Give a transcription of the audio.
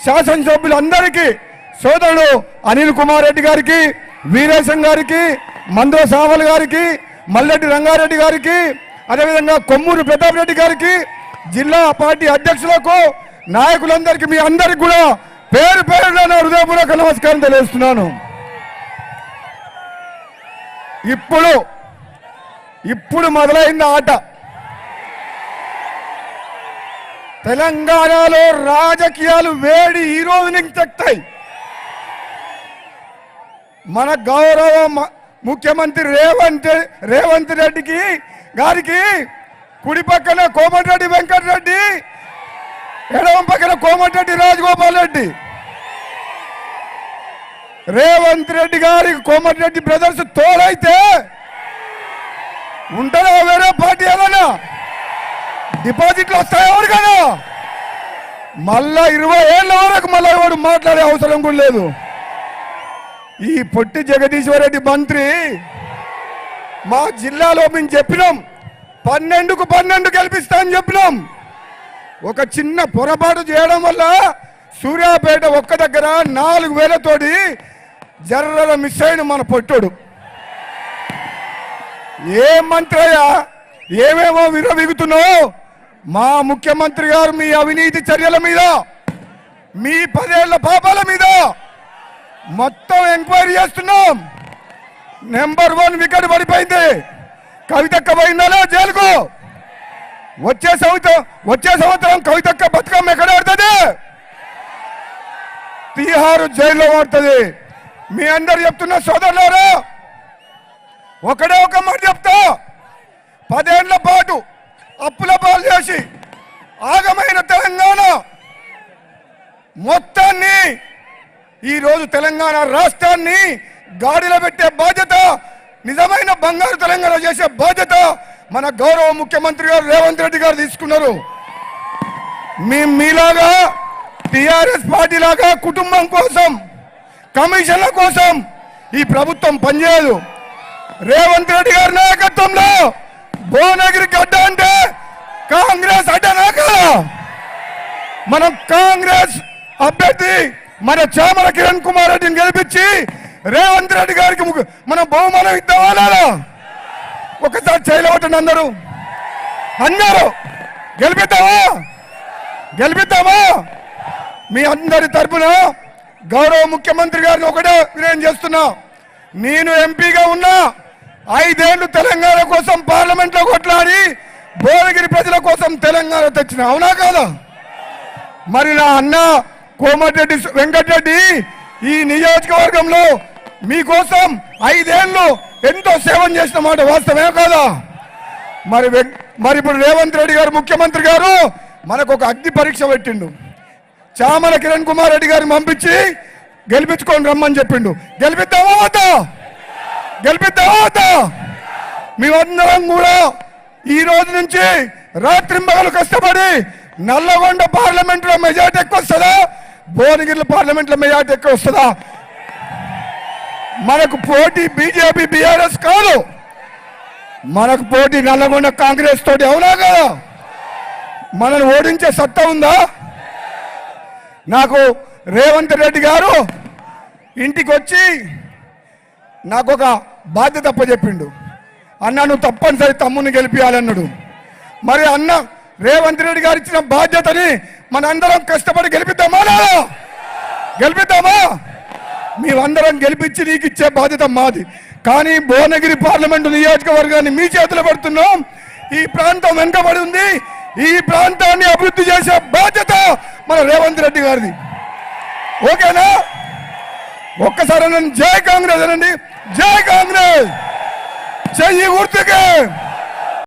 శాసనసభ్యులందరికీ, సోదరుడు అనిల్ కుమార్ రెడ్డి గారికి, వీరేశం గారికి, మందో సామల్ గారికి, మల్లెడ్డి రంగారెడ్డి గారికి, అదేవిధంగా కొమ్మూరు ప్రతాప్ రెడ్డి గారికి, జిల్లా పార్టీ అధ్యక్షులకు, నాయకులందరికీ, మీ అందరికి కూడా పేరు పేరున నా హృదయపూర్వక నమస్కారం తెలియజేస్తున్నాను. ఇప్పుడు మొదలైంది ఆట. తెలంగాణలో రాజకీయాలు వేడి ఈ రోజు నుంచి తగ్గుతాయి. మన గౌరవ ముఖ్యమంత్రి రేవంత్ రెడ్డి గారికి కుడి పక్కన కోమటిరెడ్డి వెంకటరెడ్డి, ఎడమ పక్కన కోమటిరెడ్డి రాజగోపాల్ రెడ్డి. రేవంత్ రెడ్డి గారికి కోమటిరెడ్డి బ్రదర్స్ తోడైతే ఉంటారా వేరే పార్టీ ఏదన్నా? డిపాజిట్లు వస్తాయి ఎవరికైనా? మళ్ళా 20 ఏళ్ళ వరకు మళ్ళా ఎవరు మాట్లాడే అవసరం కూడా లేదు. ఈ పొట్టి జగదీశ్వర్ రెడ్డి మంత్రి మా జిల్లాలో మేము చెప్పినాం 12కు 12 గెలిపిస్తా అని చెప్పినాం. ఒక చిన్న పొరపాటు చేయడం వల్ల సూర్యాపేట ఒక్క దగ్గర 4000 తోటి జర్రల మిస్ అయిన మన పొట్టుడు. ఏ మంత్రి అయ్యా, ఏమేమో విరవిగుతున్నావు? మా ముఖ్యమంత్రి గారు మీ అవినీతి చర్యల మీద, మీ 10 ఏళ్ల పాపాల మీద మొత్తం ఎంక్వైరీ చేస్తున్నాం. నెంబర్ 1 వికెట్ పడిపోయింది. కవితక్క పోయిందా జైలుకు? వచ్చే సంవత్సరం కవితక్క బతుకమ్మ ఎక్కడ ఆడుతుంది? తీహారు జైల్లో ఆడుతుంది. మీ అందరు చెప్తున్న సోదరులారా, ఒకడే ఒక మాట చెప్తా. 10 ఏళ్ల పాటు అప్పుల పాలు చేసి ఆగమైన తెలంగాణ మొత్తాన్ని, ఈరోజు తెలంగాణ రాష్ట్రాన్ని గాడిలో పెట్టే బాధ్యత, నిజమైన బంగారు తెలంగాణ చేసే బాధ్యత మన గౌరవ ముఖ్యమంత్రి గారు రేవంత్ రెడ్డి గారు తీసుకున్నారు. మీలాగా టిఆర్ఎస్ పార్టీ లాగా కుటుంబం కోసం, కమిషన్ల కోసం ఈ ప్రభుత్వం పనిచేయదు. రేవంత్ రెడ్డి గారి నాయకత్వంలో భువనగిరి గడ్డ అంటే కాంగ్రెస్ అడ్డనా కదా? మనం కాంగ్రెస్ అభ్యర్థి మన చామల కిరణ్ కుమార్ రెడ్డిని గెలిపించి రేవంత్ రెడ్డి గారికి మనం బహుమానం ఇద్దామా? ఒకసారి చేయలేవటండి అందరూ గెలిపిద్దామా? మీ అందరి తరపున గౌరవ ముఖ్యమంత్రి గారిని ఒకటే వినయం చేస్తున్నా. నేను ఎంపీగా ఉన్నా 5 ఏళ్లు తెలంగాణ కోసం పార్లమెంట్ లో కొట్లాడి భువనగిరి ప్రజల కోసం తెలంగాణ తెచ్చిన, అవునా కాదా? మరి నా అన్న కోమటిరెడ్డి వెంకటరెడ్డి ఈ నియోజకవర్గంలో మీకోసం 5 ఏళ్లు ఎంతో సేవం చేసిన మాట వాస్తవమే కాదా? మరి ఇప్పుడు రేవంత్ రెడ్డి గారు ముఖ్యమంత్రి గారు మనకు ఒక అగ్ని పరీక్ష పెట్టిండు. చామల కిరణ్ కుమార్ రెడ్డి గారిని పంపించి గెలిపించుకొని రమ్మని చెప్పిండు. గెలిపిద్దామా వద్దా? మేమందరం కూడా ఈ రోజు నుంచి రాత్రింబగలు కష్టపడి నల్లగొండ పార్లమెంట్ లో మెజార్టీ ఎక్కువ వస్తుందా, భువనగిరి పార్లమెంట్ లో మెజార్టీ ఎక్కువ వస్తుందా? మనకు పోటీ బీజేపీ బీఆర్ఎస్ కాదు, మనకు పోటీ నల్లగొండ కాంగ్రెస్ తోటి, అవునా కదా? మనల్ని ఓడించే సత్తా ఉందా? నాకు రేవంత్ రెడ్డి గారు ఇంటికి వచ్చి నాకు ఒక బాధ్యత అప్పచెప్పిండు. అన్న నువ్వు తప్పనిసరి తమ్ముని గెలిపించాలన్నాడు. మరి అన్న రేవంత్ రెడ్డి గారు ఇచ్చిన బాధ్యతని మనందరం కష్టపడి గెలిపిద్దామా? మేమందరం గెలిపించి నీకు ఇచ్చే బాధ్యత మాది. కానీ భువనగిరి పార్లమెంటు నియోజకవర్గాన్ని మీ చేతిలో పెడుతున్నాం. ఈ ప్రాంతం వెనుకబడి ఉంది. ఈ ప్రాంతాన్ని అభివృద్ధి చేసే బాధ్యత మన రేవంత్ రెడ్డి గారిది. ఓకేనా? ఒక్కసారి జై కాంగ్రెస్ అనండి. జై కాంగ్రెస్, చెయ్యి గుర్తుకే.